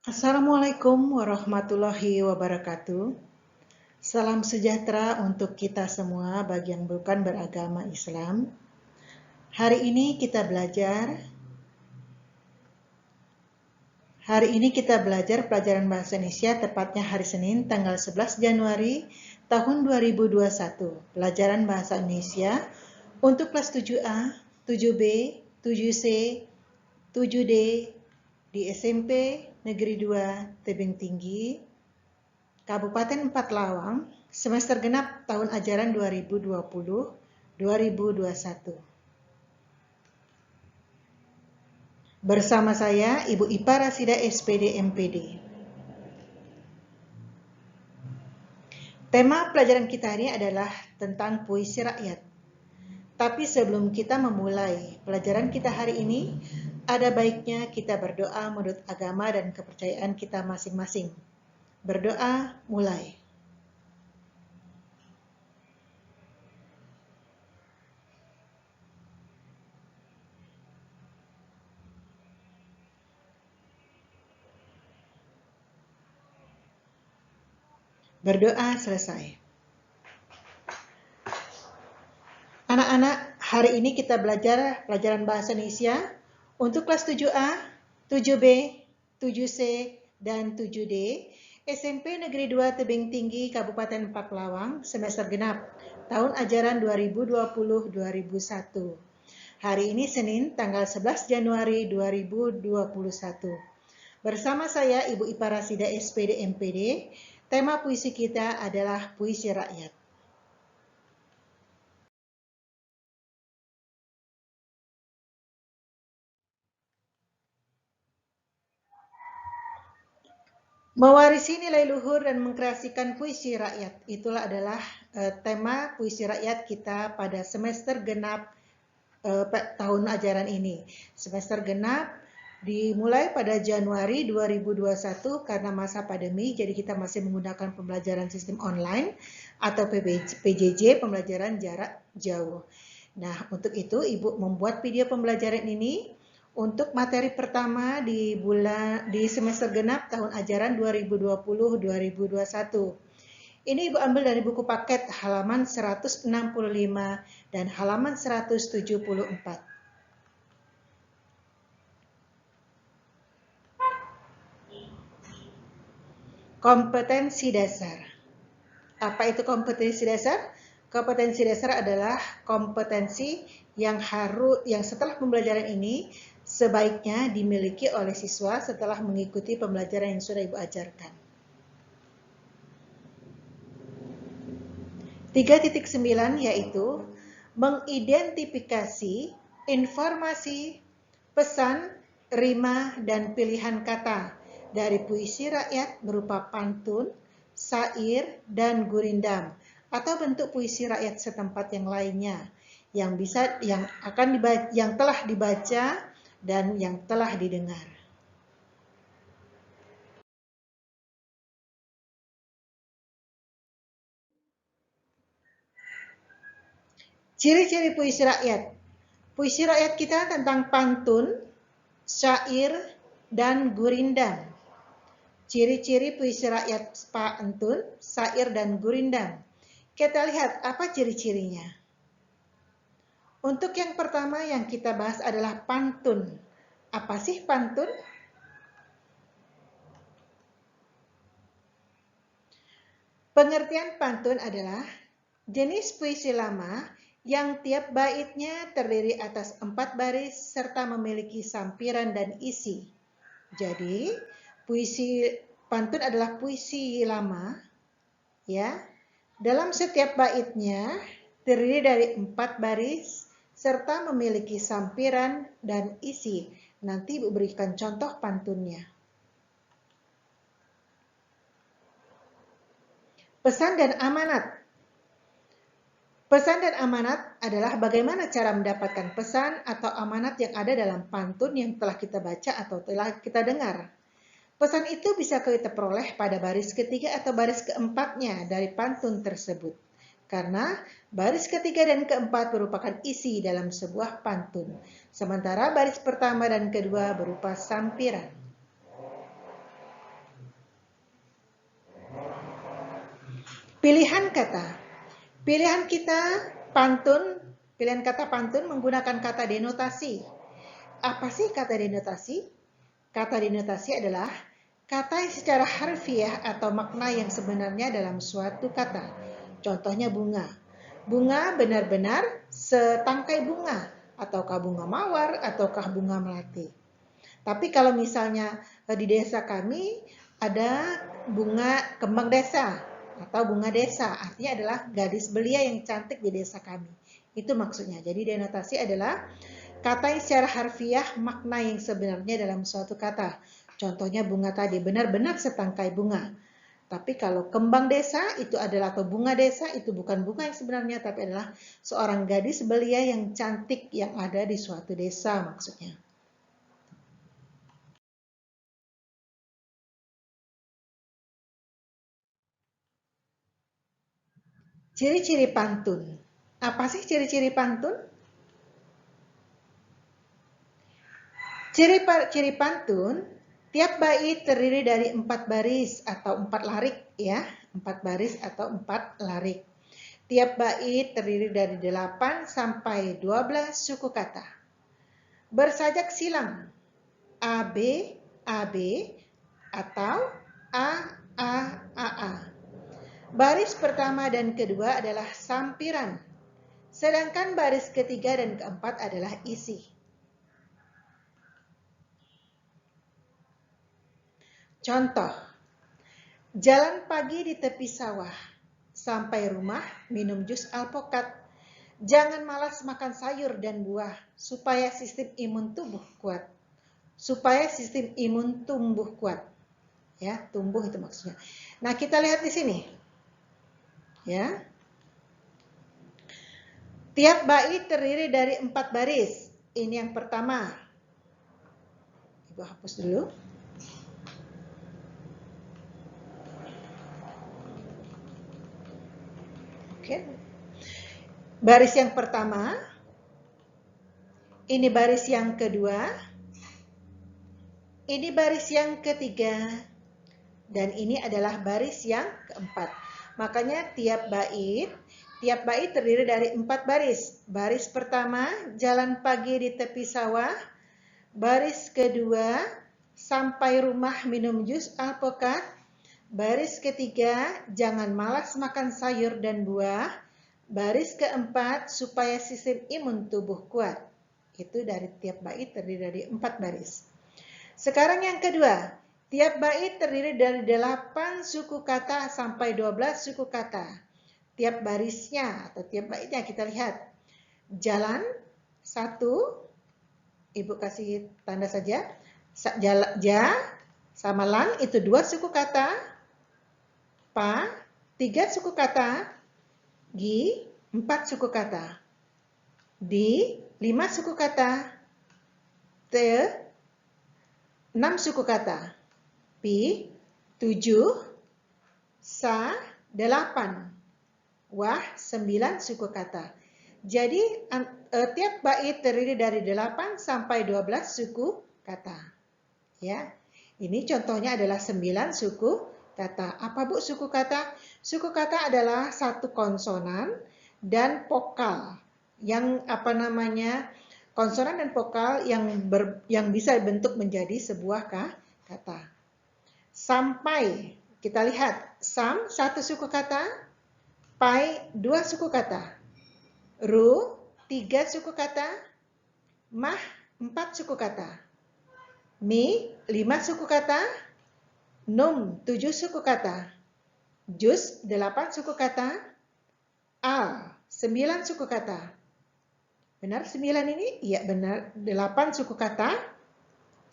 Assalamualaikum warahmatullahi wabarakatuh. Salam sejahtera untuk kita semua bagi yang bukan beragama Islam. Hari ini kita belajar pelajaran bahasa Indonesia, tepatnya hari Senin tanggal 11 Januari tahun 2021. Pelajaran bahasa Indonesia untuk kelas 7A, 7B, 7C, 7D di SMP Negeri 2 Tebing Tinggi, Kabupaten Empat Lawang, semester genap tahun ajaran 2020-2021. Bersama saya, Ibu Ipa Rasida SPD MPD. Tema pelajaran kita hari ini adalah tentang puisi rakyat. Tapi sebelum kita memulai pelajaran kita hari ini, ada baiknya kita berdoa menurut agama dan kepercayaan kita masing-masing. Berdoa, mulai. Berdoa selesai. Anak-anak, hari ini kita belajar pelajaran bahasa Indonesia untuk kelas 7A, 7B, 7C, dan 7D, SMP Negeri 2 Tebing Tinggi, Kabupaten Empat Lawang, semester genap, tahun ajaran 2020-2021. Hari ini Senin, tanggal 11 Januari 2021. Bersama saya, Ibu Ipa Rasida SPD MPD, tema puisi kita adalah puisi rakyat. Mewarisi nilai luhur dan mengkreasikan puisi rakyat. Itulah adalah tema puisi rakyat kita pada semester genap tahun ajaran ini. Semester genap dimulai pada Januari 2021 karena masa pandemi, jadi kita masih menggunakan pembelajaran sistem online atau PJJ, pembelajaran jarak jauh. Nah, untuk itu Ibu membuat video pembelajaran ini untuk materi pertama di semester genap tahun ajaran 2020-2021. Ini Ibu ambil dari buku paket halaman 165 dan halaman 174. Kompetensi dasar. Apa itu kompetensi dasar? Kompetensi dasar adalah kompetensi yang setelah pembelajaran ini sebaiknya dimiliki oleh siswa setelah mengikuti pembelajaran yang sudah Ibu ajarkan. 3.9 yaitu mengidentifikasi informasi, pesan, rima, dan pilihan kata dari puisi rakyat berupa pantun, syair, dan gurindam atau bentuk puisi rakyat setempat yang lainnya yang telah dibaca dan yang telah didengar. Ciri-ciri puisi rakyat. Puisi rakyat kita tentang pantun, syair, dan gurindam. Ciri-ciri puisi rakyat pantun, syair, dan gurindam. Kita lihat apa ciri-cirinya. Untuk yang pertama yang kita bahas adalah pantun. Apa sih pantun? Pengertian pantun adalah jenis puisi lama yang tiap baitnya terdiri atas 4 baris serta memiliki sampiran dan isi. Jadi, puisi pantun adalah puisi lama, ya. Dalam setiap baitnya terdiri dari 4 baris serta memiliki sampiran dan isi. Nanti Ibu berikan contoh pantunnya. Pesan dan amanat. Pesan dan amanat adalah bagaimana cara mendapatkan pesan atau amanat yang ada dalam pantun yang telah kita baca atau telah kita dengar. Pesan itu bisa kita peroleh pada baris ketiga atau baris keempatnya dari pantun tersebut. Karena baris ketiga dan keempat merupakan isi dalam sebuah pantun. Sementara baris pertama dan kedua berupa sampiran. Pilihan kata. Pilihan kata pantun menggunakan kata denotasi. Apa sih kata denotasi? Kata denotasi adalah kata yang secara harfiah atau makna yang sebenarnya dalam suatu kata. Contohnya bunga. Bunga benar-benar setangkai bunga, ataukah bunga mawar, ataukah bunga melati. Tapi kalau misalnya di desa kami ada bunga kembang desa atau bunga desa, artinya adalah gadis belia yang cantik di desa kami. Itu maksudnya. Jadi denotasi adalah kata yang secara harfiah makna yang sebenarnya dalam suatu kata. Contohnya bunga tadi, benar-benar setangkai bunga. Tapi kalau kembang desa itu adalah, atau bunga desa itu bukan bunga yang sebenarnya, tapi adalah seorang gadis belia yang cantik yang ada di suatu desa maksudnya. Ciri-ciri pantun. Apa sih ciri-ciri pantun? Ciri pantun, tiap bait terdiri dari 4 baris atau 4 larik ya, 4 baris atau 4 larik. Tiap bait terdiri dari 8 sampai 12 suku kata. Bersajak silang AB, AB atau A. Baris pertama dan kedua adalah sampiran, sedangkan baris ketiga dan keempat adalah isi. Contoh, jalan pagi di tepi sawah, sampai rumah minum jus alpukat. Jangan malas makan sayur dan buah, supaya sistem imun tubuh kuat. Supaya sistem imun tumbuh kuat. Ya, tumbuh itu maksudnya. Nah, kita lihat di sini. Ya. Tiap bait terdiri dari 4 baris. Ini yang pertama. Ibu hapus dulu. Oke. Baris yang pertama. Ini baris yang kedua. Ini baris yang ketiga. Dan ini adalah baris yang keempat. Makanya tiap bait terdiri dari 4 baris. Baris pertama, jalan pagi di tepi sawah. Baris kedua, sampai rumah minum jus alpukat. Baris ketiga, jangan malas makan sayur dan buah. Baris keempat, supaya sistem imun tubuh kuat. Itu dari tiap bait terdiri dari 4 baris. Sekarang yang kedua, tiap bait terdiri dari 8 suku kata sampai 12 suku kata. Tiap barisnya atau tiap baitnya kita lihat. Jalan, 1. Ibu kasih tanda saja. Ja sama lang itu 2 suku kata. Pa, 3 suku kata. Gi, 4 suku kata. Di, 5 suku kata. Te, 6 suku kata. Pi, 7, Sa, 8, Wah, 9 suku kata. Jadi tiap bait terdiri dari 8 sampai 12 suku kata. Ya. Ini contohnya adalah 9 suku kata. Apa Bu suku kata? Suku kata adalah satu konsonan dan vokal yang konsonan dan vokal yang bisa dibentuk menjadi sebuah kata. Sampai, kita lihat, sam 1 suku kata, pai 2 suku kata, ru 3 suku kata, mah 4 suku kata, mi 5 suku kata, num 7 suku kata, jus 8 suku kata, al 9 suku kata. Benar 9 ini? Iya benar, 8 suku kata.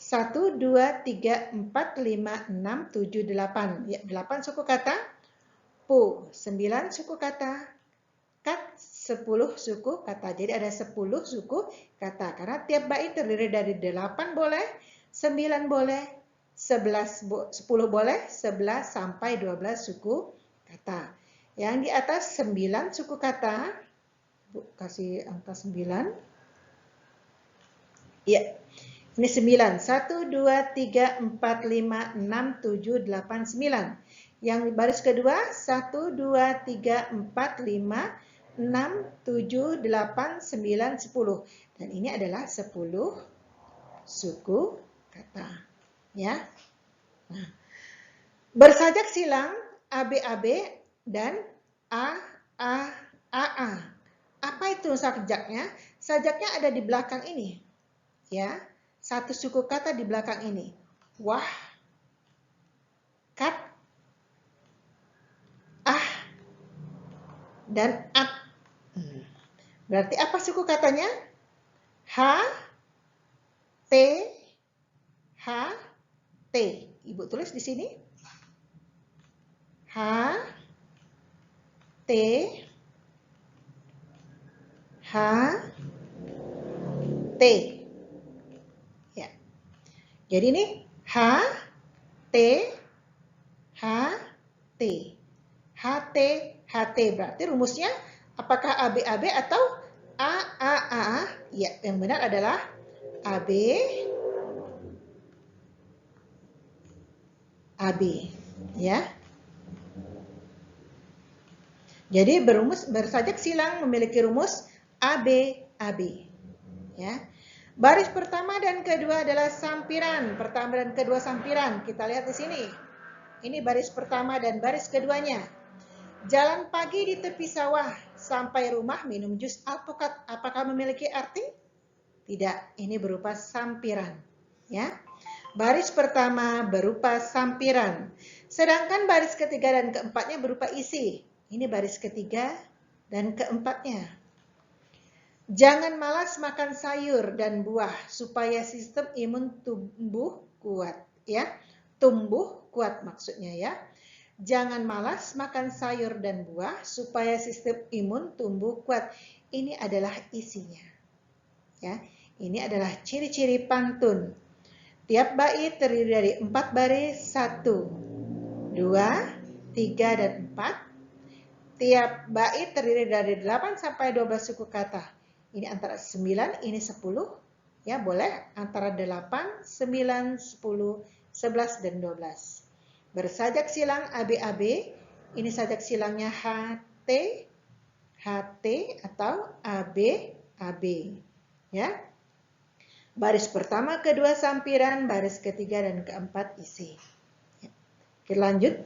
1, 2, 3, 4, 5, 6, 7, 8. Ya, 8 suku kata. Pu, 9 suku kata. Kat, 10 suku kata. Jadi ada 10 suku kata. Karena tiap bait terdiri dari 8 boleh, 9 boleh, 10 boleh, 11 sampai 12 suku kata. Yang di atas 9 suku kata. Bu, kasih angka 9. Ya. Ini 9. 1, 2, 3, 4, 5, 6, 7, 8, 9. Yang baris kedua 1, 2, 3, 4, 5, 6, 7, 8, 9, 10. Dan ini adalah 10 suku kata. Ya. Nah, bersajak silang ABAB dan AAA. Apa itu sajaknya? Sajaknya ada di belakang ini. Ya. Satu suku kata di belakang ini. Wah, kat, ah, dan at. Berarti apa suku katanya? H, T, H, T. Ibu tulis di sini. H, T, H, T. Ya. Jadi ini H, T, H, T. H, T, H, T. Berarti rumusnya apakah ABAB atau AAA? Ya, yang benar adalah AB, AB. Ya. Jadi bersajak silang memiliki rumus ABAB. Ya. Baris pertama dan kedua adalah sampiran. Pertama dan kedua sampiran. Kita lihat di sini. Ini baris pertama dan baris keduanya. Jalan pagi di tepi sawah, sampai rumah minum jus alpukat. Apakah memiliki arti? Tidak, ini berupa sampiran. Ya. Baris pertama berupa sampiran. Sedangkan baris ketiga dan keempatnya berupa isi. Ini baris ketiga dan keempatnya. Jangan malas makan sayur dan buah supaya sistem imun tumbuh kuat. Ya, tumbuh kuat maksudnya ya. Jangan malas makan sayur dan buah supaya sistem imun tumbuh kuat. Ini adalah isinya. Ya, ini adalah ciri-ciri pantun. Tiap bait terdiri dari 4 baris, 1, 2, 3, dan 4. Tiap bait terdiri dari 8 sampai 12 suku kata. Ini antara 9, ini 10. Ya, boleh antara 8, 9, 10, 11, dan 12. Bersajak silang ABAB. Ini sajak silangnya HT, HT atau ABAB. Ya. Baris pertama, kedua sampiran, baris ketiga dan keempat isi. Ya. Kita lanjut.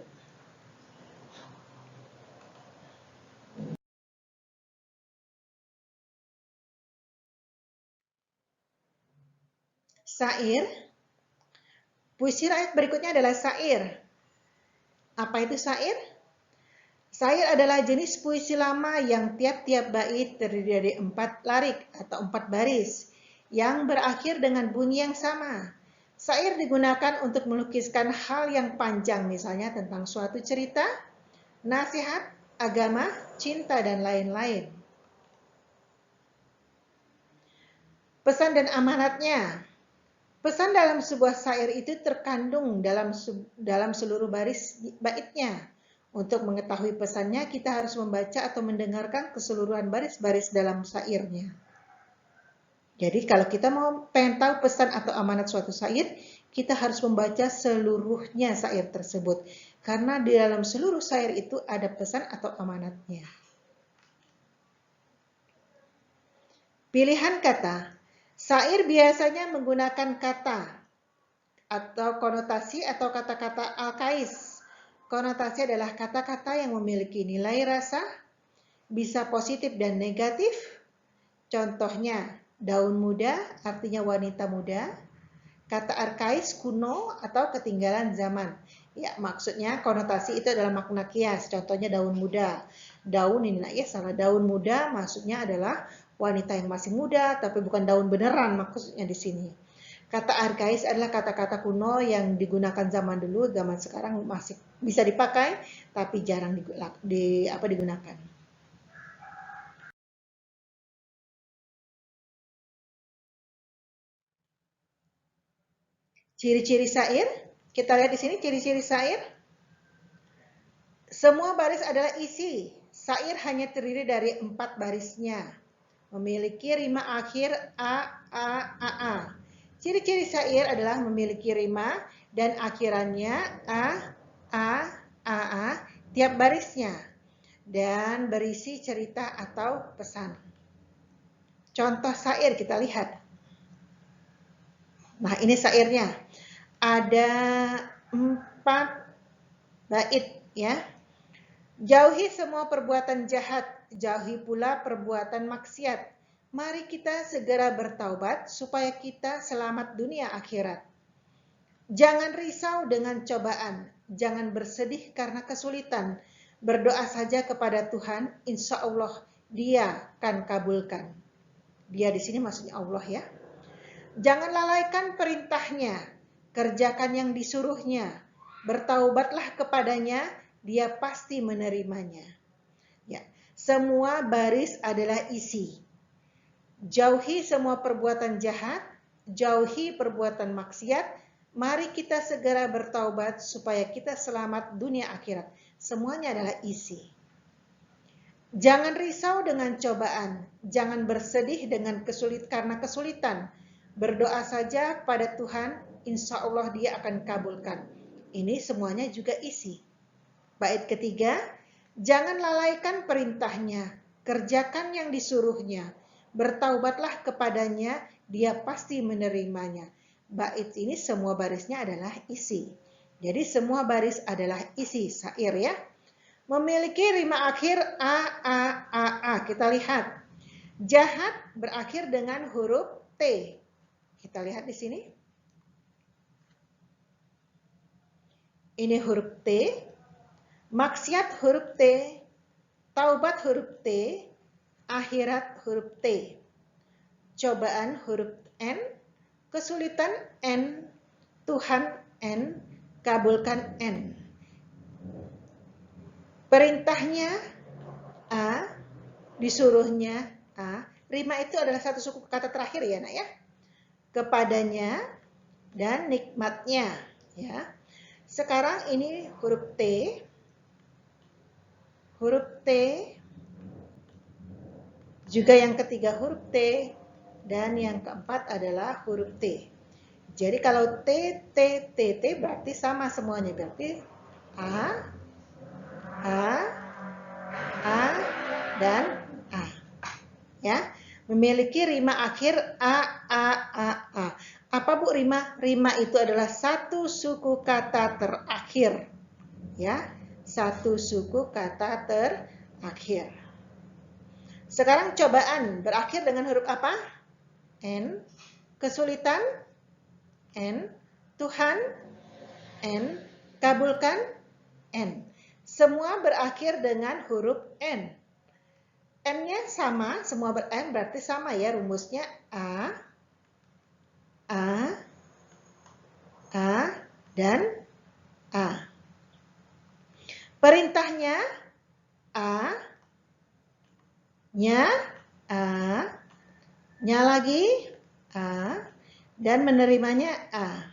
Syair. Puisi rakyat berikutnya adalah syair. Apa itu syair? Syair adalah jenis puisi lama yang tiap-tiap bait terdiri dari 4 larik atau 4 baris yang berakhir dengan bunyi yang sama. Syair digunakan untuk melukiskan hal yang panjang, misalnya tentang suatu cerita, nasihat, agama, cinta, dan lain-lain. Pesan dan amanatnya. Pesan dalam sebuah syair itu terkandung dalam seluruh baris baitnya. Untuk mengetahui pesannya, kita harus membaca atau mendengarkan keseluruhan baris-baris dalam syairnya. Jadi kalau kita mau pengen tahu pesan atau amanat suatu syair, kita harus membaca seluruhnya syair tersebut. Karena di dalam seluruh syair itu ada pesan atau amanatnya. Pilihan kata. Syair biasanya menggunakan kata atau konotasi atau kata-kata alkais. Konotasi adalah kata-kata yang memiliki nilai rasa, bisa positif dan negatif. Contohnya, daun muda artinya wanita muda. Kata arkais kuno atau ketinggalan zaman. Ya, maksudnya konotasi itu adalah makna kias. Contohnya daun muda. Daun ini ya salah, daun muda maksudnya adalah wanita yang masih muda, tapi bukan daun beneran maksudnya di sini. Kata arkais adalah kata-kata kuno yang digunakan zaman dulu, zaman sekarang masih bisa dipakai, tapi jarang digunakan. Ciri-ciri syair, kita lihat di sini ciri-ciri syair. Semua baris adalah isi. Syair hanya terdiri dari 4 barisnya. Memiliki rima akhir a. Ciri-ciri syair adalah memiliki rima dan akhirannya a, AA tiap barisnya dan berisi cerita atau pesan. Contoh syair kita lihat. Nah, ini syairnya. Ada 4 bait ya. Jauhi semua perbuatan jahat, jauhi pula perbuatan maksiat. Mari kita segera bertaubat supaya kita selamat dunia akhirat. Jangan risau dengan cobaan, jangan bersedih karena kesulitan. Berdoa saja kepada Tuhan, insya Allah Dia akan kabulkan. Dia di sini maksudnya Allah ya. Jangan lalaikan perintahnya, kerjakan yang disuruhnya. Bertaubatlah kepadanya, Dia pasti menerimanya. Ya, semua baris adalah isi. Jauhi semua perbuatan jahat, jauhi perbuatan maksiat. Mari kita segera bertaubat supaya kita selamat dunia akhirat. Semuanya adalah isi. Jangan risau dengan cobaan, jangan bersedih karena kesulitan. Berdoa saja pada Tuhan, insya Allah Dia akan kabulkan. Ini semuanya juga isi. Bait ketiga, jangan lalaikan perintahnya, kerjakan yang disuruhnya. Bertaubatlah kepadanya, Dia pasti menerimanya. Bait ini semua barisnya adalah isi. Jadi semua baris adalah isi syair ya. Memiliki rima akhir A. Kita lihat. Jahat berakhir dengan huruf T. Kita lihat di sini. Ini huruf T. Maksiat huruf T. Taubat huruf T. Akhirat huruf T. Cobaan huruf N. Kesulitan N. Tuhan N. Kabulkan N. Perintahnya A. Disuruhnya A. Rima itu adalah satu suku kata terakhir ya nak ya. Kepadanya dan nikmatnya ya. Sekarang ini huruf T. Huruf T. Juga yang ketiga huruf T. Dan yang keempat adalah huruf T. Jadi kalau T, berarti sama semuanya. Berarti A, dan A. Ya, memiliki rima akhir A. Apa Bu rima? Rima itu adalah satu suku kata terakhir. Ya, satu suku kata terakhir. Sekarang cobaan berakhir dengan huruf apa? N. Kesulitan N. Tuhan N. Kabulkan N. Semua berakhir dengan huruf N. N-nya sama, semua ber-N berarti sama ya rumusnya A, dan A. Perintahnya A, nya lagi A, dan menerimanya A.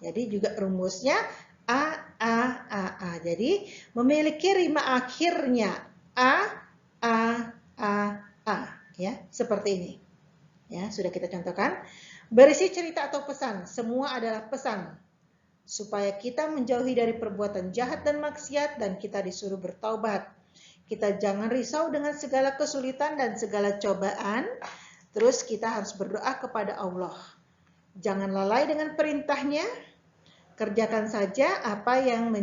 Jadi juga rumusnya A. Jadi memiliki rima akhirnya A, ya, seperti ini. Ya, sudah kita contohkan. Berisi cerita atau pesan, semua adalah pesan supaya kita menjauhi dari perbuatan jahat dan maksiat dan kita disuruh bertaubat. Kita jangan risau dengan segala kesulitan dan segala cobaan. Terus kita harus berdoa kepada Allah. Jangan lalai dengan perintahnya. Kerjakan saja apa yang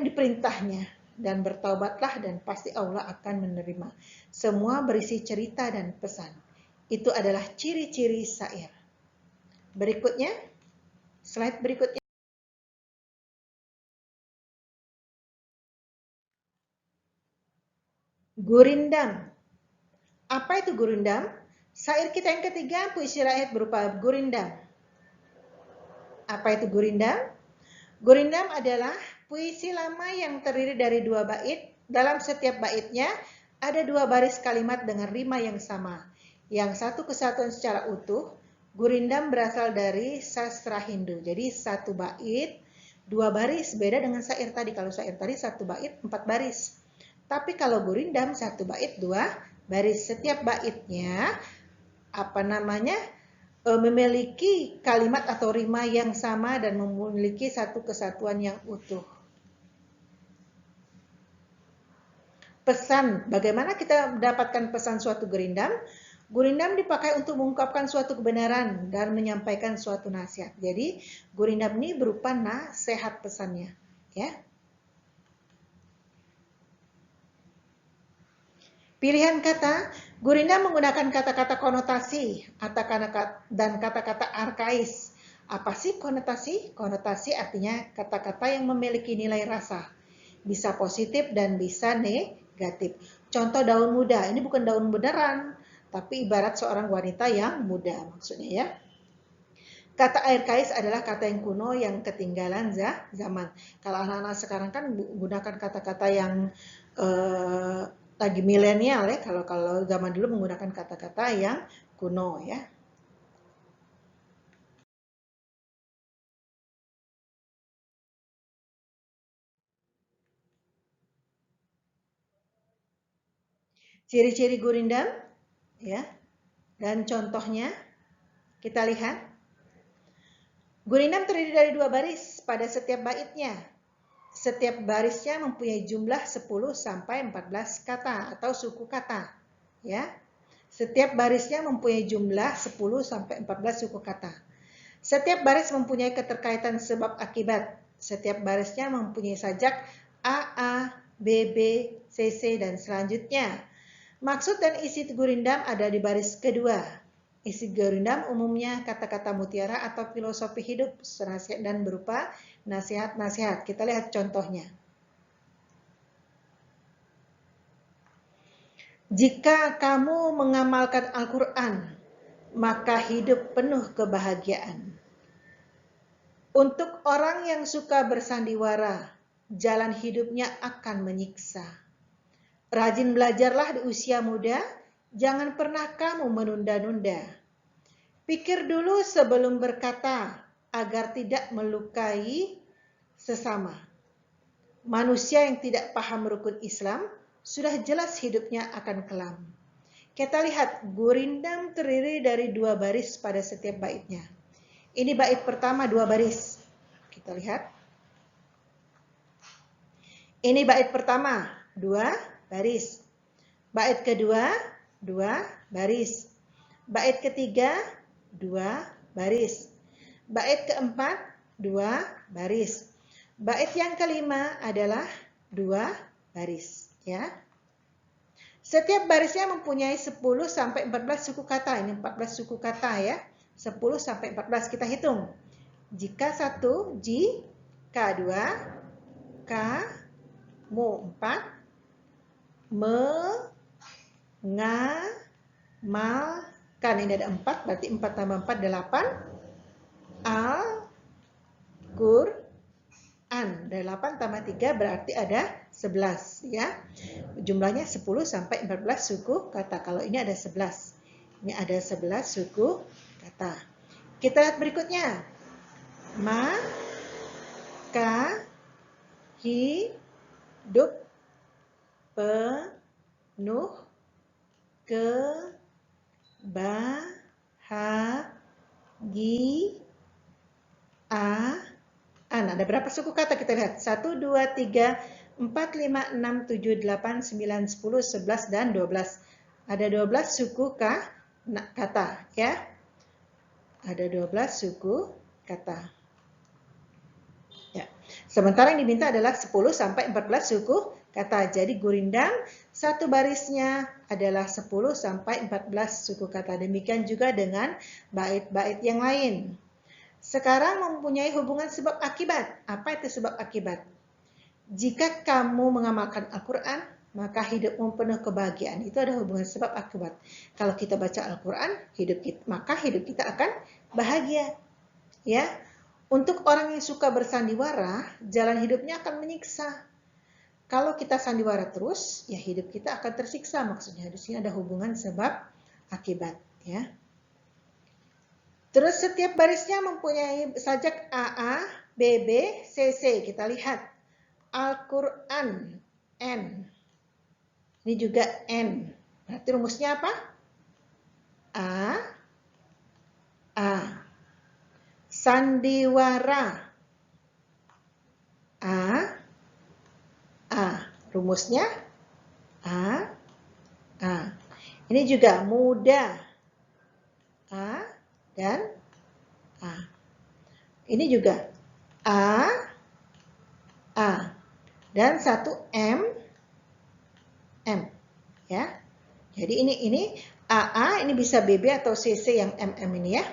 diperintahnya dan bertaubatlah dan pasti Allah akan menerima. Semua berisi cerita dan pesan. Itu adalah ciri-ciri syair. Berikutnya, slide berikutnya. Gurindam. Apa itu gurindam? Syair kita yang ketiga, puisi rakyat berupa gurindam. Apa itu gurindam? Gurindam adalah puisi lama yang terdiri dari 2 bait. Dalam setiap baitnya ada 2 baris kalimat dengan rima yang sama. Yang satu kesatuan secara utuh. Gurindam berasal dari sastra Hindu. Jadi 1 bait, 2 baris. Beda dengan syair tadi. Kalau syair tadi 1 bait, 4 baris. Tapi kalau gurindam 1 bait, 2 baris. Setiap baitnya memiliki kalimat atau rima yang sama dan memiliki satu kesatuan yang utuh. pesan. Bagaimana kita mendapatkan pesan suatu gurindam? Gurindam dipakai untuk mengungkapkan suatu kebenaran dan menyampaikan suatu nasihat. Jadi gurindam ini berupa nasihat pesannya, ya. Pilihan kata, gurindam menggunakan kata-kata konotasi dan kata-kata arkais. Apa sih konotasi? Konotasi artinya kata-kata yang memiliki nilai rasa. Bisa positif dan bisa negatif. Contoh daun muda, ini bukan daun beneran, tapi ibarat seorang wanita yang muda maksudnya ya. Kata arkais adalah kata yang kuno yang ketinggalan zaman. Kalau anak-anak sekarang kan gunakan kata-kata yang lagi milenial ya. Kalau zaman dulu menggunakan kata-kata yang kuno ya. Ciri-ciri gurindam ya. Dan contohnya kita lihat. Gurindam terdiri dari 2 baris pada setiap baitnya. Setiap barisnya mempunyai jumlah 10 sampai 14 kata atau suku kata, ya. Setiap barisnya mempunyai jumlah 10 sampai 14 suku kata. Setiap baris mempunyai keterkaitan sebab akibat. Setiap barisnya mempunyai sajak AA, BB, CC dan selanjutnya. Maksud dan isi gurindam ada di baris kedua. Isi gurindam umumnya kata-kata mutiara atau filosofi hidup dan berupa nasihat-nasihat. Kita lihat contohnya. Jika kamu mengamalkan Al-Quran, maka hidup penuh kebahagiaan. Untuk orang yang suka bersandiwara, jalan hidupnya akan menyiksa. Rajin belajarlah di usia muda, jangan pernah kamu menunda-nunda. Pikir dulu sebelum berkata, agar tidak melukai sesama. Manusia yang tidak paham rukun Islam, sudah jelas hidupnya akan kelam. Kita lihat, gurindam terdiri dari 2 baris pada setiap baitnya. Ini bait pertama 2 baris. Kita lihat. Ini bait pertama, 2 baris. Bait kedua, 2 baris. Bait ketiga, 2 baris. Bait keempat, 2 baris. Bait yang kelima adalah 2 baris, ya. Setiap barisnya mempunyai 10 sampai 14 suku kata. Ini 14 suku kata ya. 10 sampai 14 kita hitung. Jika 1, jika 2, kamu 4, mengamalkan. Ini ada 4, berarti 4 tambah 4, 8. Al-Qur'an. 8 tambah 3 berarti ada 11 ya. Jumlahnya 10 sampai 14 suku kata. Kalau ini ada 11. Ini ada 11 suku kata. Kita lihat berikutnya. Maka hidup penuh kebahagiaan. Ada berapa suku kata kita lihat? 1, 2, 3, 4, 5, 6, 7, 8, 9, 10, 11, dan 12. Ada 12 suku kata ya. Ada 12 suku kata. Ya. Sementara yang diminta adalah 10 sampai 14 suku kata. Jadi gurindam satu barisnya adalah 10 sampai 14 suku kata. Demikian juga dengan bait-bait yang lain. Sekarang mempunyai hubungan sebab akibat. Apa itu sebab akibat? Jika kamu mengamalkan Al-Quran, maka hidupmu penuh kebahagiaan. Itu ada hubungan sebab akibat. Kalau kita baca Al-Quran, maka hidup kita akan bahagia. Ya, untuk orang yang suka bersandiwara, jalan hidupnya akan menyiksa. Kalau kita sandiwara terus, ya hidup kita akan tersiksa. Maksudnya di sini ada hubungan sebab akibat. Ya. Terus setiap barisnya mempunyai sajak AA, BB, CC. Kita lihat. Al-Quran, N. Ini juga N. Berarti rumusnya apa? A. Sandiwara. A. Rumusnya A, A. Ini juga muda, A dan A. Ini juga A, A. Dan satu M, M. Ya. Jadi ini AA, ini bisa BB atau CC yang MM ini ya.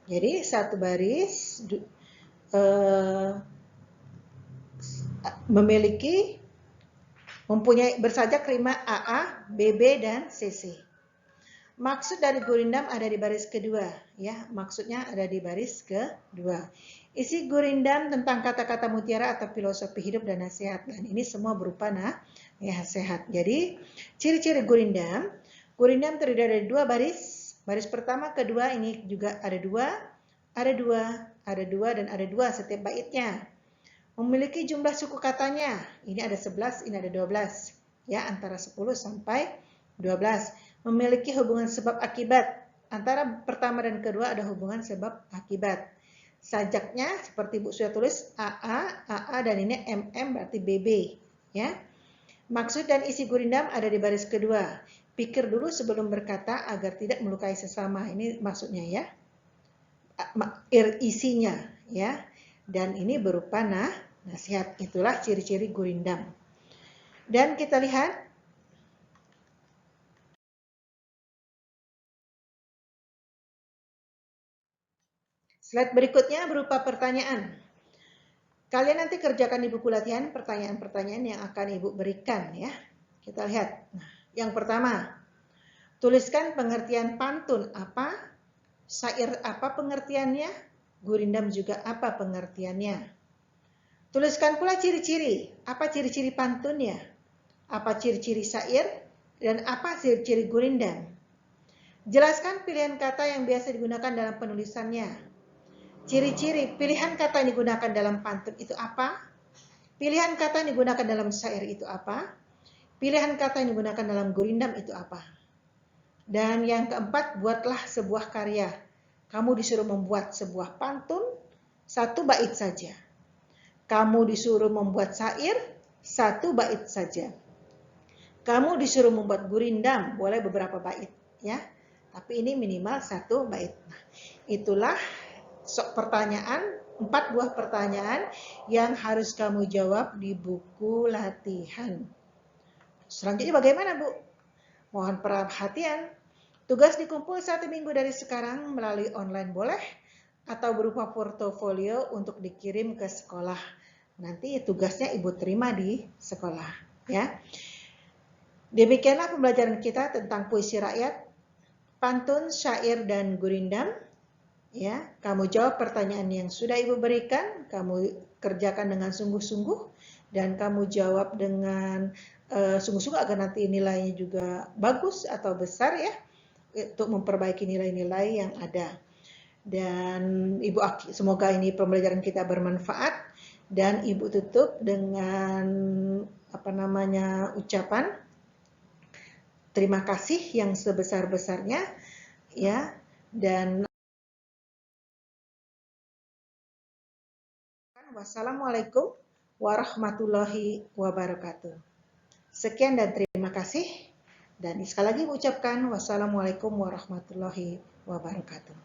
Jadi satu baris mempunyai bersajak rima AA, BB dan CC. Maksud dari gurindam ada di baris kedua, ya. Maksudnya ada di baris kedua. Isi gurindam tentang kata-kata mutiara atau filosofi hidup dan nasihat. Dan ini semua berupa nasihat. Jadi ciri-ciri gurindam. Gurindam terdiri dari dua baris. Baris pertama, kedua ini juga ada dua, ada dua, ada dua, dan ada dua setiap baitnya. Memiliki jumlah suku katanya. Ini ada 11, ini ada 12. Ya, antara 10 sampai 12. Memiliki hubungan sebab akibat. Antara pertama dan kedua ada hubungan sebab akibat. Sajaknya seperti Bu sudah tulis AA, dan ini MM berarti BB. Ya. Maksud dan isi gurindam ada di baris kedua. Pikir dulu sebelum berkata agar tidak melukai sesama. Ini maksudnya ya. Isinya ya. Dan ini berupa nasihat. Itulah ciri-ciri gurindam. Dan kita lihat slide berikutnya berupa pertanyaan. Kalian nanti kerjakan di buku latihan pertanyaan-pertanyaan yang akan Ibu berikan ya. Kita lihat. Nah, yang pertama, tuliskan pengertian pantun apa, syair apa pengertiannya, gurindam juga apa pengertiannya. Tuliskan pula ciri-ciri, apa ciri-ciri pantunnya, apa ciri-ciri syair, dan apa ciri-ciri gurindam. Jelaskan pilihan kata yang biasa digunakan dalam penulisannya. Ciri-ciri pilihan kata yang digunakan dalam pantun itu apa? Pilihan kata yang digunakan dalam syair itu apa? Pilihan kata yang digunakan dalam gurindam itu apa? Dan yang keempat, buatlah sebuah karya. Kamu disuruh membuat sebuah pantun, satu bait saja. Kamu disuruh membuat syair, satu bait saja. Kamu disuruh membuat gurindam, boleh beberapa bait, ya. Tapi ini minimal satu bait. Nah, itulah pertanyaan, 4 buah pertanyaan yang harus kamu jawab di buku latihan. Selanjutnya bagaimana, Bu? Mohon perhatian. Tugas dikumpul 1 minggu dari sekarang melalui online boleh atau berupa portofolio untuk dikirim ke sekolah. Nanti tugasnya Ibu terima di sekolah, ya. Demikianlah pembelajaran kita tentang puisi rakyat, pantun, syair, dan gurindam. Ya, kamu jawab pertanyaan yang sudah Ibu berikan, kamu kerjakan dengan sungguh-sungguh, dan kamu jawab dengan sungguh-sungguh agar nanti nilainya juga bagus atau besar ya, untuk memperbaiki nilai-nilai yang ada. Dan Ibu semoga ini pembelajaran kita bermanfaat, dan Ibu tutup dengan ucapan terima kasih yang sebesar-besarnya ya, dan wassalamualaikum warahmatullahi wabarakatuh. Sekian dan terima kasih. Dan sekali lagi mengucapkan wassalamualaikum warahmatullahi wabarakatuh.